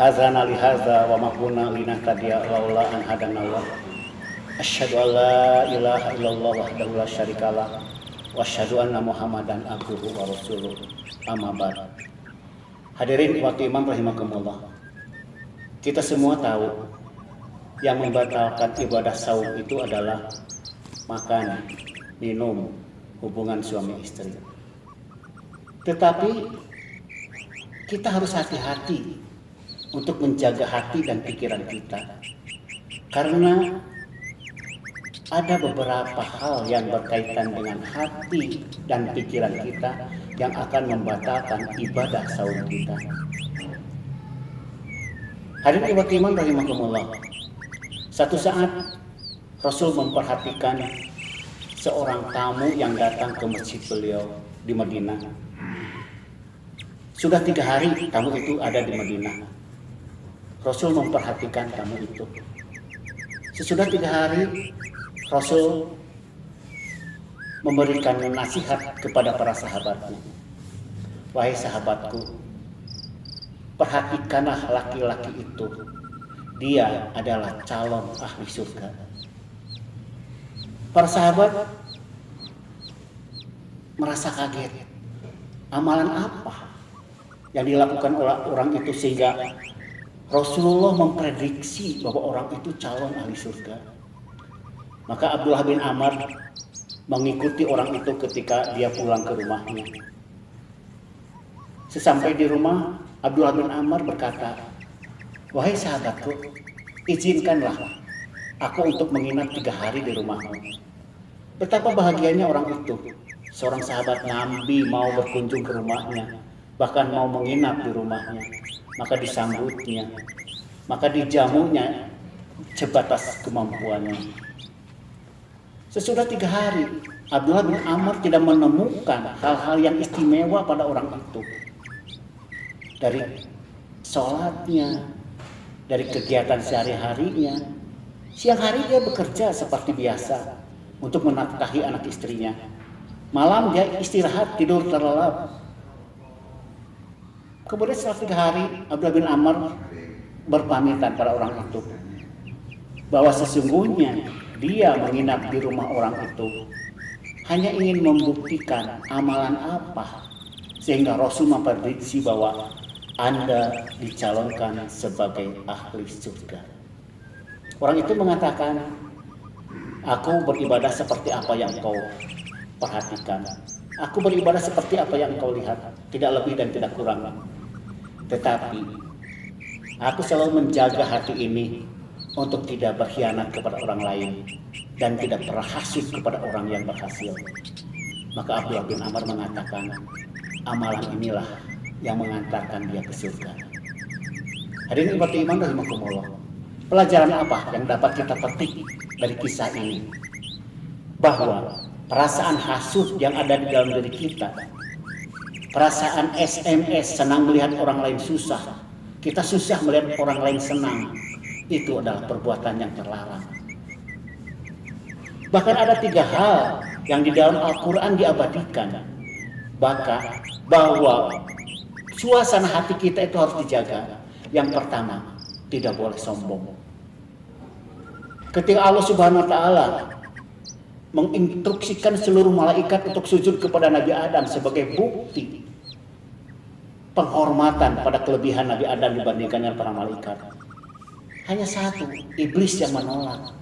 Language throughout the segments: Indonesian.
hazana li hadza wa ma kunna linahtadiya laula an hadanallah. Asyhadu an la ilaha illallah wahdahu la syarikalah wa asyhadu anna Muhammadan abduhu wa rasuluh. Amma ba'd. Hadirin waktu imam rahimakumullah. Kita semua tahu yang membatalkan ibadah saum itu adalah makan, minum, hubungan suami istri. Tetapi kita harus hati-hati untuk menjaga hati dan pikiran kita. Karena ada beberapa hal yang berkaitan dengan hati dan pikiran kita yang akan membatalkan ibadah saum kita. Hadirin ibu iman rahimakumullah. Satu saat Rasul memperhatikan seorang tamu yang datang ke masjid beliau di Madinah. Sudah 3 hari tamu itu ada di Madinah. Rasul memperhatikan tamu itu. Sesudah 3 hari Rasul memberikan nasihat kepada para sahabatnya. Wahai sahabatku, perhatikanlah laki-laki itu. Dia adalah calon ahli surga. Para sahabat merasa kaget. Amalan apa yang dilakukan oleh orang itu sehingga Rasulullah memprediksi bahwa orang itu calon ahli surga? Maka Abdullah bin Amr mengikuti orang itu ketika dia pulang ke rumahnya. Sesampai di rumah, Abdullah bin Amr berkata, "Wahai sahabatku, izinkanlah aku untuk menginap 3 hari di rumahmu." Betapa bahagianya orang itu. Seorang sahabat Nabi mau berkunjung ke rumahnya, bahkan mau menginap di rumahnya. Maka disambutnya, maka dijamunya sebatas kemampuannya. Sesudah 3 hari, Abdullah bin Amr tidak menemukan hal-hal yang istimewa pada orang itu. Dari sholatnya, dari kegiatan sehari-harinya. Siang hari dia bekerja seperti biasa untuk menafkahi anak istrinya. Malam dia istirahat, tidur terlelap. Kemudian setelah 3 hari, Abdullah bin Amr berpamitan pada orang itu bahwa sesungguhnya dia menginap di rumah orang itu hanya ingin membuktikan amalan apa sehingga Rasul memprediksi bahwa Anda dicalonkan sebagai ahli surga. Orang itu mengatakan, "Aku beribadah seperti apa yang kau perhatikan. Aku beribadah seperti apa yang kau lihat, tidak lebih dan tidak kurang. Tetapi aku selalu menjaga hati ini untuk tidak berkhianat kepada orang lain dan tidak pernah hasut kepada orang yang berhasil." Maka Abdullah bin Amr mengatakan, amalan inilah yang mengantarkan dia ke surga. Hadirin iman rahimakumullah. Pelajaran apa yang dapat kita petik dari kisah ini? Bahwa perasaan hasut yang ada di dalam diri kita, perasaan SMS senang melihat orang lain susah, kita susah melihat orang lain senang, itu adalah perbuatan yang terlarang. Bahkan ada 3 hal yang di dalam Al-Quran diabadikan, bahwa suasana hati kita itu harus dijaga. Yang pertama, tidak boleh sombong. Ketika Allah Subhanahu wa taala menginstruksikan seluruh malaikat untuk sujud kepada Nabi Adam sebagai bukti penghormatan pada kelebihan Nabi Adam dibandingkan dengan para malaikat, hanya satu, iblis yang menolak.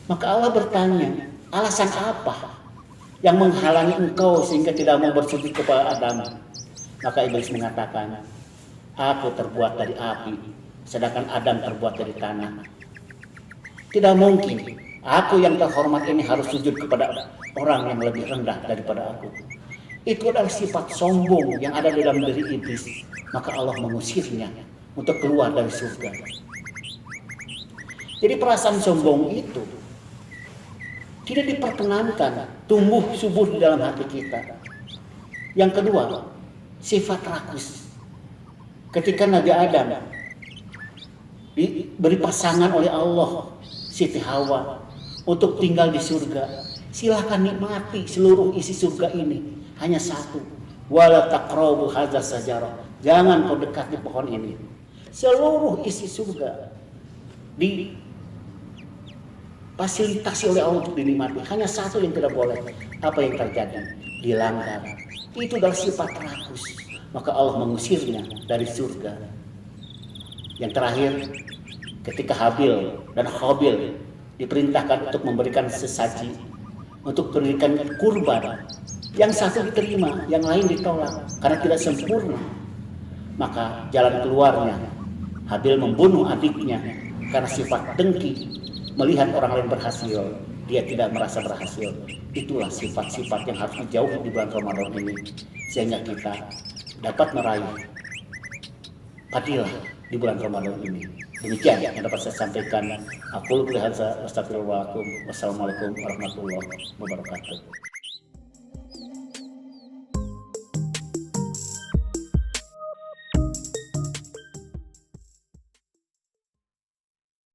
Maka Allah bertanya, alasan apa yang menghalangi engkau sehingga tidak mau bersujud kepada Adam? Maka iblis mengatakan, aku terbuat dari api, sedangkan Adam terbuat dari tanah. Tidak mungkin aku yang terhormat ini harus sujud kepada orang yang lebih rendah daripada aku. Itu adalah sifat sombong yang ada di dalam diri iblis. Maka Allah mengusirnya untuk keluar dari surga. Jadi perasaan sombong itu tidak diperkenankan tumbuh subur di dalam hati kita. Yang kedua, sifat rakus. Ketika Nabi Adam diberi pasangan oleh Allah, Siti Hawa, untuk tinggal di surga, silahkan nikmati seluruh isi surga ini. Hanya satu, wala taqrabu hadzal sajarah, jangan kau dekati pohon ini. seluruh isi surga difasilitasi oleh Allah untuk dinikmati. Hanya satu yang tidak boleh. Apa yang terjadi? Dilanggar. Itu adalah sifat rakus. Maka Allah mengusirnya dari surga. Yang terakhir, ketika Habil dan Qabil diperintahkan untuk memberikan sesaji, untuk memberikan kurban, yang satu diterima, yang lain ditolak karena tidak sempurna. Maka jalan keluarnya, Habil membunuh adiknya karena sifat dengki, melihat orang lain berhasil, dia tidak merasa berhasil. Itulah sifat-sifat yang harus dijauhi di bulan Ramadan ini, sehingga kita dapat meraih fadilah di bulan Ramadan ini. Demikian yang dapat saya sampaikan. Aku lihat astagfirullahaladzim. Wassalamualaikum warahmatullahi wabarakatuh.